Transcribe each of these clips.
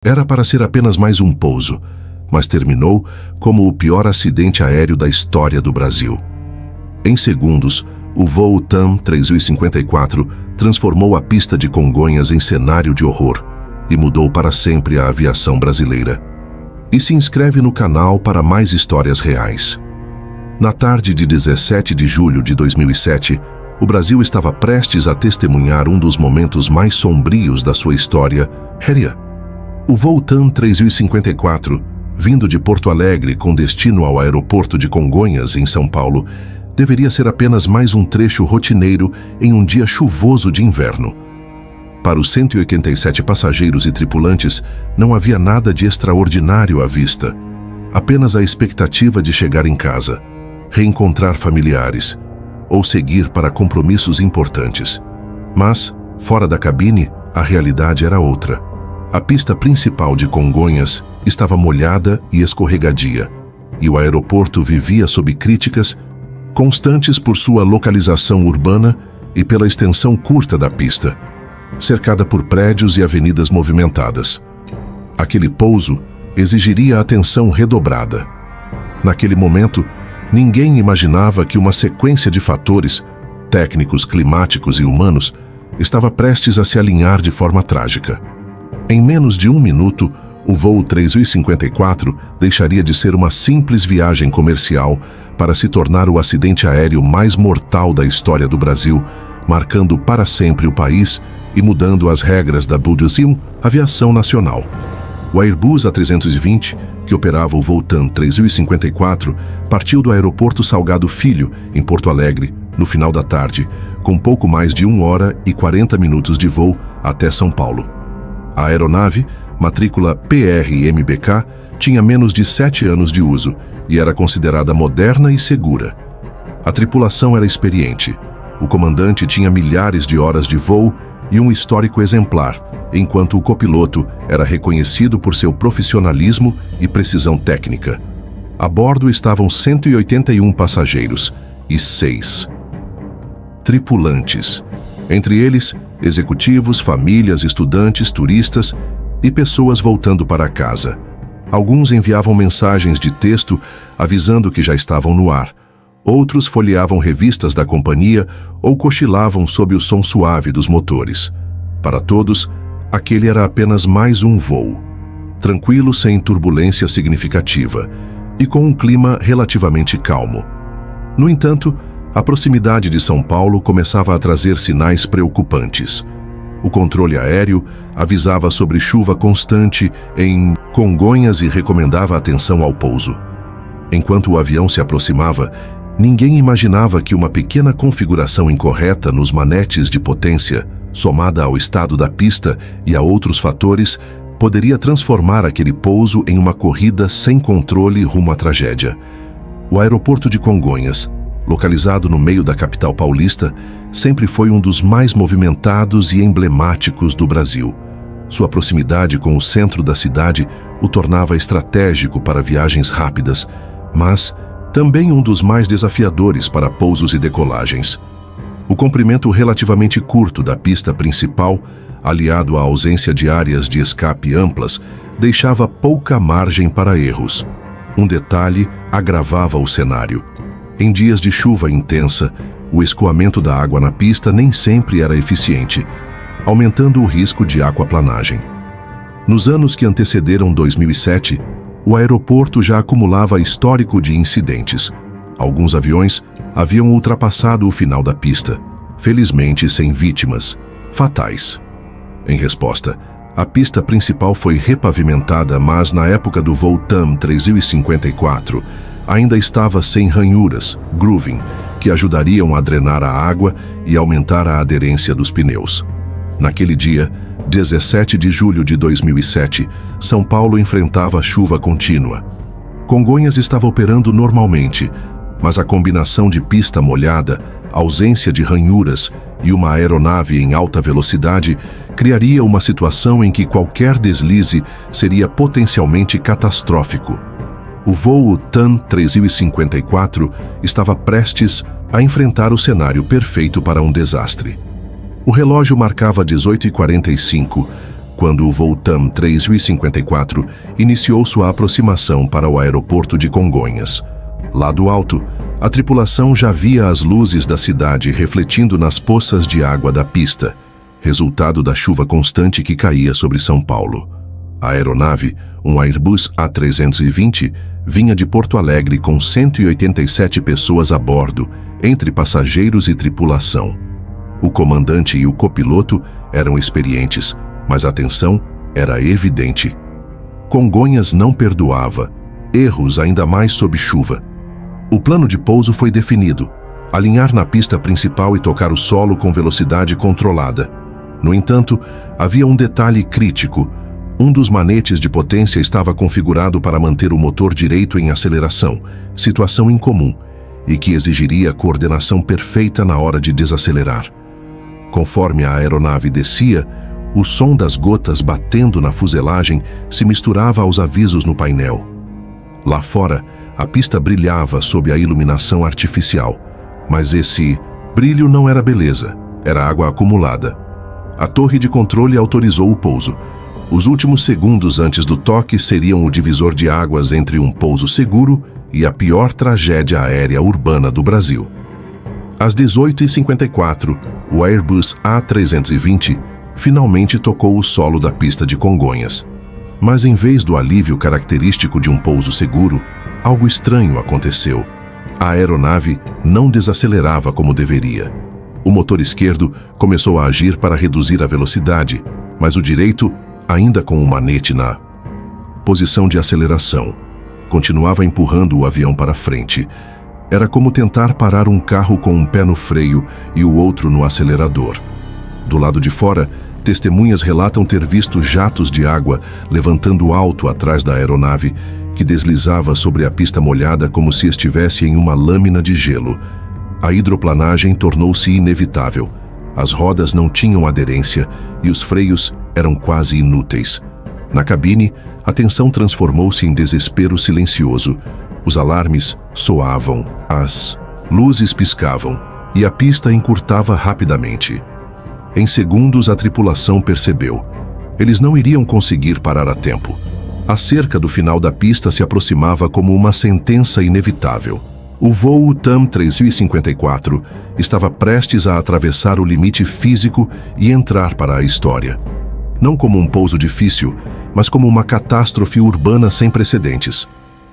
Era para ser apenas mais um pouso, mas terminou como o pior acidente aéreo da história do Brasil. Em segundos, o voo TAM 3054 transformou a pista de Congonhas em cenário de horror e mudou para sempre a aviação brasileira. E se inscreve no canal para mais histórias reais. Na tarde de 17 de julho de 2007, o Brasil estava prestes a testemunhar um dos momentos mais sombrios da sua história. O voo TAM 3054, vindo de Porto Alegre com destino ao aeroporto de Congonhas, em São Paulo, deveria ser apenas mais um trecho rotineiro em um dia chuvoso de inverno. Para os 187 passageiros e tripulantes, não havia nada de extraordinário à vista. Apenas a expectativa de chegar em casa, reencontrar familiares ou seguir para compromissos importantes. Mas, fora da cabine, a realidade era outra. A pista principal de Congonhas estava molhada e escorregadia, e o aeroporto vivia sob críticas constantes por sua localização urbana e pela extensão curta da pista, cercada por prédios e avenidas movimentadas. Aquele pouso exigiria atenção redobrada. Naquele momento, ninguém imaginava que uma sequência de fatores, técnicos, climáticos e humanos, estava prestes a se alinhar de forma trágica. Em menos de um minuto, o voo 3054 deixaria de ser uma simples viagem comercial para se tornar o acidente aéreo mais mortal da história do Brasil, marcando para sempre o país e mudando as regras da aviação nacional. O Airbus A320, que operava o voo TAM 3054, partiu do aeroporto Salgado Filho, em Porto Alegre, no final da tarde, com pouco mais de 1 hora e 40 minutos de voo até São Paulo. A aeronave, matrícula PRMBK, tinha menos de 7 anos de uso e era considerada moderna e segura. A tripulação era experiente. O comandante tinha milhares de horas de voo e um histórico exemplar, enquanto o copiloto era reconhecido por seu profissionalismo e precisão técnica. A bordo estavam 181 passageiros e 6 tripulantes, entre eles executivos, famílias, estudantes, turistas e pessoas voltando para casa. Alguns enviavam mensagens de texto avisando que já estavam no ar. Outros folheavam revistas da companhia ou cochilavam sob o som suave dos motores. Para todos, aquele era apenas mais um voo, tranquilo, sem turbulência significativa e com um clima relativamente calmo. No entanto, a proximidade de São Paulo começava a trazer sinais preocupantes. O controle aéreo avisava sobre chuva constante em Congonhas e recomendava atenção ao pouso. Enquanto o avião se aproximava, ninguém imaginava que uma pequena configuração incorreta nos manetes de potência, somada ao estado da pista e a outros fatores, poderia transformar aquele pouso em uma corrida sem controle rumo à tragédia. O aeroporto de Congonhas, localizado no meio da capital paulista, sempre foi um dos mais movimentados e emblemáticos do Brasil. Sua proximidade com o centro da cidade o tornava estratégico para viagens rápidas, mas também um dos mais desafiadores para pousos e decolagens. O comprimento relativamente curto da pista principal, aliado à ausência de áreas de escape amplas, deixava pouca margem para erros. Um detalhe agravava o cenário. Em dias de chuva intensa, o escoamento da água na pista nem sempre era eficiente, aumentando o risco de aquaplanagem. Nos anos que antecederam 2007, o aeroporto já acumulava histórico de incidentes. Alguns aviões haviam ultrapassado o final da pista, felizmente sem vítimas fatais. Em resposta, a pista principal foi repavimentada, mas na época do voo TAM 3054, ainda estava sem ranhuras, grooving, que ajudariam a drenar a água e aumentar a aderência dos pneus. Naquele dia, 17 de julho de 2007, São Paulo enfrentava chuva contínua. Congonhas estava operando normalmente, mas a combinação de pista molhada, ausência de ranhuras e uma aeronave em alta velocidade criaria uma situação em que qualquer deslize seria potencialmente catastrófico. O voo TAM 3054 estava prestes a enfrentar o cenário perfeito para um desastre. O relógio marcava 18h45, quando o voo TAM 354 iniciou sua aproximação para o aeroporto de Congonhas. Lá do alto, a tripulação já via as luzes da cidade refletindo nas poças de água da pista, resultado da chuva constante que caía sobre São Paulo. A aeronave, um Airbus A320, vinha de Porto Alegre com 187 pessoas a bordo, entre passageiros e tripulação. O comandante e o copiloto eram experientes, mas a tensão era evidente. Congonhas não perdoava, erros ainda mais sob chuva. O plano de pouso foi definido: alinhar na pista principal e tocar o solo com velocidade controlada. No entanto, havia um detalhe crítico. Um dos manetes de potência estava configurado para manter o motor direito em aceleração, situação incomum, e que exigiria coordenação perfeita na hora de desacelerar. Conforme a aeronave descia, o som das gotas batendo na fuselagem se misturava aos avisos no painel. Lá fora, a pista brilhava sob a iluminação artificial, mas esse brilho não era beleza, era água acumulada. A torre de controle autorizou o pouso. Os últimos segundos antes do toque seriam o divisor de águas entre um pouso seguro e a pior tragédia aérea urbana do Brasil. Às 18h54, o Airbus A320 finalmente tocou o solo da pista de Congonhas. Mas em vez do alívio característico de um pouso seguro, algo estranho aconteceu. A aeronave não desacelerava como deveria. O motor esquerdo começou a agir para reduzir a velocidade, mas o direito, ainda com o manete na posição de aceleração, continuava empurrando o avião para frente. Era como tentar parar um carro com um pé no freio e o outro no acelerador. Do lado de fora, testemunhas relatam ter visto jatos de água levantando alto atrás da aeronave, que deslizava sobre a pista molhada como se estivesse em uma lâmina de gelo. A hidroplanagem tornou-se inevitável. As rodas não tinham aderência e os freios eram quase inúteis. Na cabine, a tensão transformou-se em desespero silencioso. Os alarmes soavam, as luzes piscavam e a pista encurtava rapidamente. Em segundos, a tripulação percebeu: eles não iriam conseguir parar a tempo. A cerca do final da pista se aproximava como uma sentença inevitável. O voo TAM 354 estava prestes a atravessar o limite físico e entrar para a história. Não como um pouso difícil, mas como uma catástrofe urbana sem precedentes.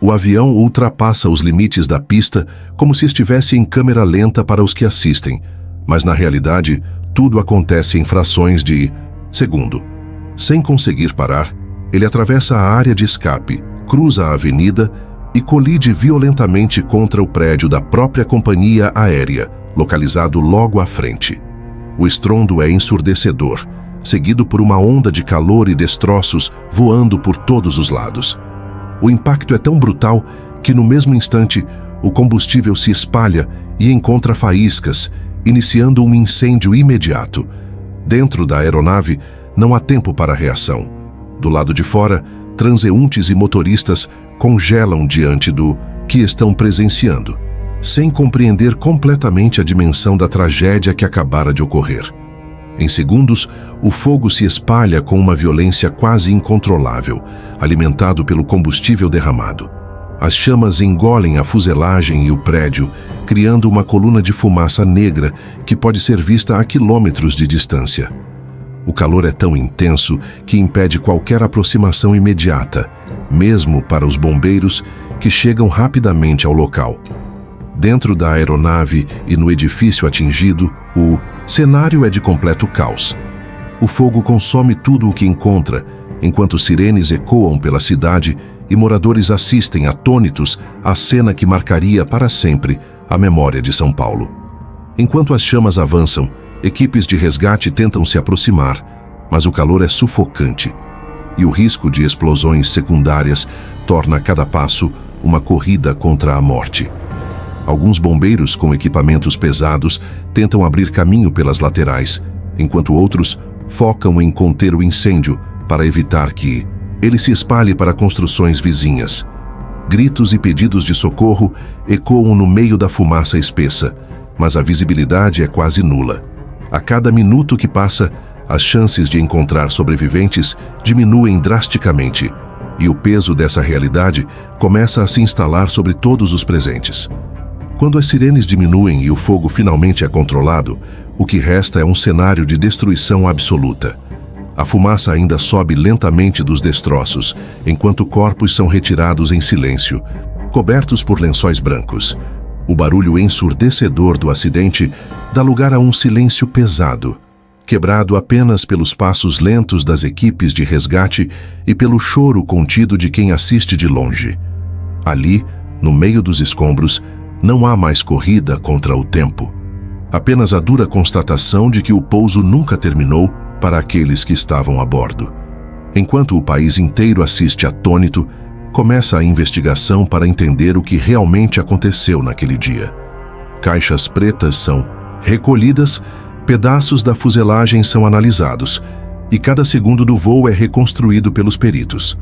O avião ultrapassa os limites da pista como se estivesse em câmera lenta para os que assistem, mas na realidade, tudo acontece em frações de segundo. Sem conseguir parar, ele atravessa a área de escape, cruza a avenida e colide violentamente contra o prédio da própria companhia aérea, localizado logo à frente. O estrondo é ensurdecedor, seguido por uma onda de calor e destroços voando por todos os lados. O impacto é tão brutal que, no mesmo instante, o combustível se espalha e encontra faíscas, iniciando um incêndio imediato. Dentro da aeronave, não há tempo para reação. Do lado de fora, transeuntes e motoristas congelam diante do que estão presenciando, sem compreender completamente a dimensão da tragédia que acabara de ocorrer. Em segundos, o fogo se espalha com uma violência quase incontrolável, alimentado pelo combustível derramado. As chamas engolem a fuselagem e o prédio, criando uma coluna de fumaça negra que pode ser vista a quilômetros de distância. O calor é tão intenso que impede qualquer aproximação imediata, mesmo para os bombeiros, que chegam rapidamente ao local. Dentro da aeronave e no edifício atingido, o cenário é de completo caos. O fogo consome tudo o que encontra, enquanto sirenes ecoam pela cidade e moradores assistem atônitos à cena que marcaria para sempre a memória de São Paulo. Enquanto as chamas avançam, equipes de resgate tentam se aproximar, mas o calor é sufocante e o risco de explosões secundárias torna cada passo uma corrida contra a morte. Alguns bombeiros com equipamentos pesados tentam abrir caminho pelas laterais, enquanto outros focam em conter o incêndio para evitar que ele se espalhe para construções vizinhas. Gritos e pedidos de socorro ecoam no meio da fumaça espessa, mas a visibilidade é quase nula. A cada minuto que passa, as chances de encontrar sobreviventes diminuem drasticamente, e o peso dessa realidade começa a se instalar sobre todos os presentes. Quando as sirenes diminuem e o fogo finalmente é controlado, o que resta é um cenário de destruição absoluta. A fumaça ainda sobe lentamente dos destroços, enquanto corpos são retirados em silêncio, cobertos por lençóis brancos. O barulho ensurdecedor do acidente dá lugar a um silêncio pesado, quebrado apenas pelos passos lentos das equipes de resgate e pelo choro contido de quem assiste de longe. Ali, no meio dos escombros, não há mais corrida contra o tempo. Apenas a dura constatação de que o pouso nunca terminou para aqueles que estavam a bordo. Enquanto o país inteiro assiste atônito, começa a investigação para entender o que realmente aconteceu naquele dia. Caixas pretas são recolhidas, pedaços da fuselagem são analisados, e cada segundo do voo é reconstruído pelos peritos.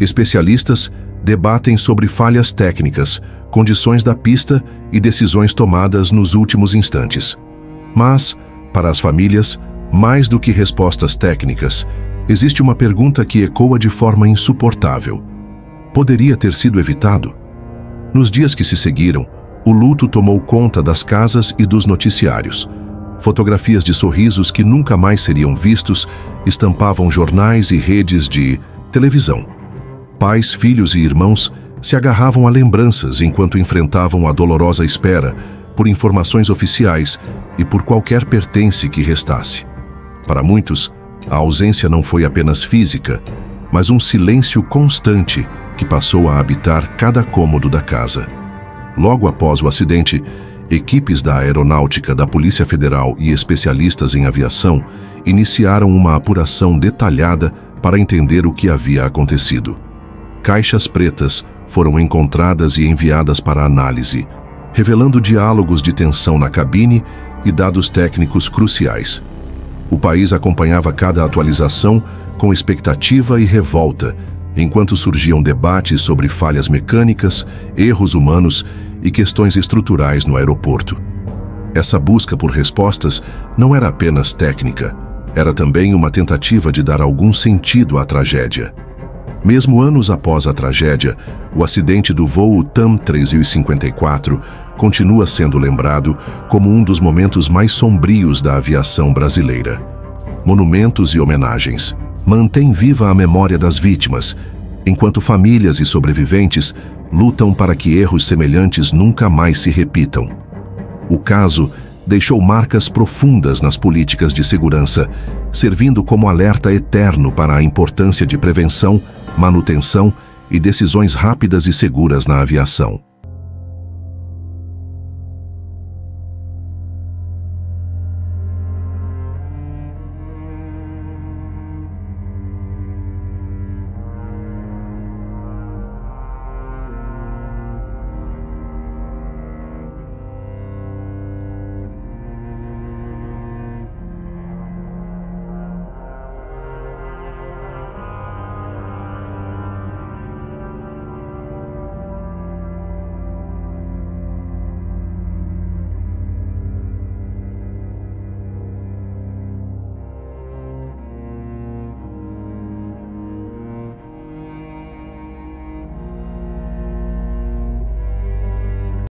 Especialistas debatem sobre falhas técnicas, condições da pista e decisões tomadas nos últimos instantes. Mas, para as famílias, mais do que respostas técnicas, existe uma pergunta que ecoa de forma insuportável. Poderia ter sido evitado? Nos dias que se seguiram, o luto tomou conta das casas e dos noticiários. Fotografias de sorrisos que nunca mais seriam vistos estampavam jornais e redes de televisão. Pais, filhos e irmãos se agarravam a lembranças enquanto enfrentavam a dolorosa espera por informações oficiais e por qualquer pertence que restasse. Para muitos, a ausência não foi apenas física, mas um silêncio constante que passou a habitar cada cômodo da casa. Logo após o acidente, equipes da Aeronáutica, da Polícia Federal e especialistas em aviação iniciaram uma apuração detalhada para entender o que havia acontecido. Caixas pretas foram encontradas e enviadas para análise, revelando diálogos de tensão na cabine e dados técnicos cruciais. O país acompanhava cada atualização com expectativa e revolta, enquanto surgiam debates sobre falhas mecânicas, erros humanos e questões estruturais no aeroporto. Essa busca por respostas não era apenas técnica, era também uma tentativa de dar algum sentido à tragédia. Mesmo anos após a tragédia, o acidente do voo TAM 354 continua sendo lembrado como um dos momentos mais sombrios da aviação brasileira. Monumentos e homenagens mantêm viva a memória das vítimas, enquanto famílias e sobreviventes lutam para que erros semelhantes nunca mais se repitam. O caso deixou marcas profundas nas políticas de segurança, servindo como alerta eterno para a importância de prevenção, manutenção e decisões rápidas e seguras na aviação.